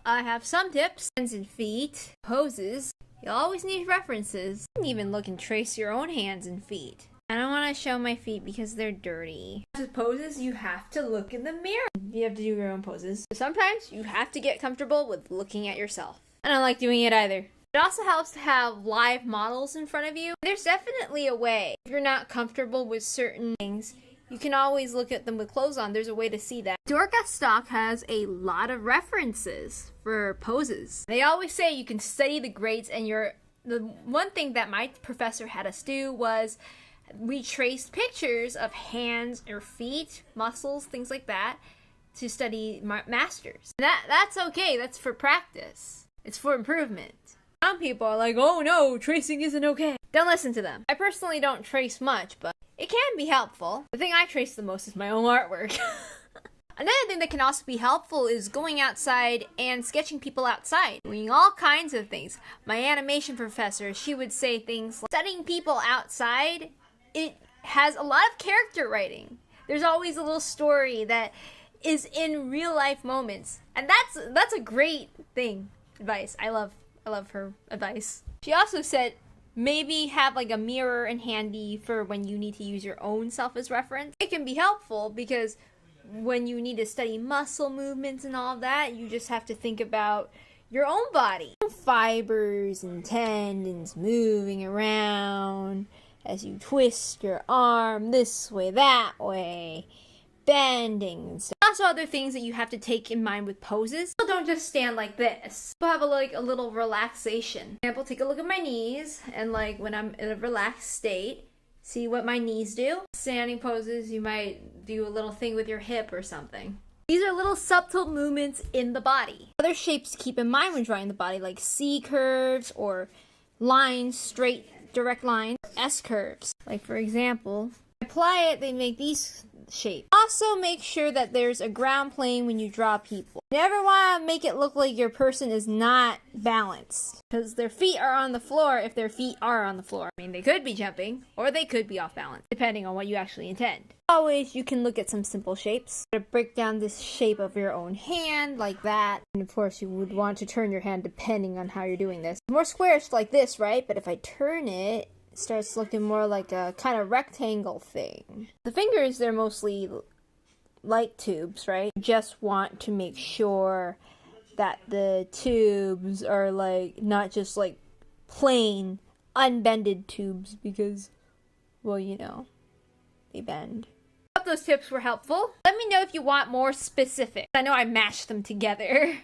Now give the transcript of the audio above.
I have some tips. Hands and feet, poses. You'll always need references. You can even look and trace your own hands and feet. I don't want to show my feet because they're dirty. With poses, you have to look in the mirror. You have to do your own poses. Sometimes you have to get comfortable with looking at yourself. I don't like doing it either. It also helps to have live models in front of you. There's definitely a way. If you're not comfortable with certain things, you can always look at them with clothes on. There's a way to see that. Dorcas Stock has a lot of references for poses. They always say you can study the greats, and the one thing that my professor had us do was we traced pictures of hands or feet, muscles, things like that to study masters. That's okay. That's for practice. It's for improvement. Some people are like, oh no, tracing isn't okay. Don't listen to them. I personally don't trace much, but it can be helpful. The thing I trace the most is my own artwork. Another thing that can also be helpful is going outside and sketching people outside, doing all kinds of things. My animation professor, she would say things like, studying people outside, it has a lot of character writing. There's always a little story that is in real life moments, and that's a great thing. Advice. I love her advice. She also said maybe have like a mirror in handy for when you need to use your own self as reference. It can be helpful because when you need to study muscle movements and all of that, you just have to think about your own body. Fibers and tendons moving around as you twist your arm this way, that way, bending. Also other things that you have to take in mind with poses. So don't just stand like this. You'll have a little relaxation. For example, take a look at my knees, and like when I'm in a relaxed state, see what my knees do. Standing poses, you might do a little thing with your hip or something. These are little subtle movements in the body. Other shapes to keep in mind when drawing the body, like C curves or lines, straight, direct lines, S curves. Like for example, apply it, they make these shapes. Also make sure that there's a ground plane when you draw people. You never want to make it look like your person is not balanced, because their feet are on the floor if their feet are on the floor. I mean, they could be jumping or they could be off balance, depending on what you actually intend. Always, you can look at some simple shapes. To break down this shape of your own hand, like that. And of course, you would want to turn your hand depending on how you're doing this. More squarish like this, right? But if I turn it, starts looking more like a kind of rectangle thing. The fingers, they're mostly light tubes, right? You just want to make sure that the tubes are like not just like plain unbended tubes, because, well, you know, they bend. I hope those tips were helpful. Let me know if you want more specific. I know I mashed them together.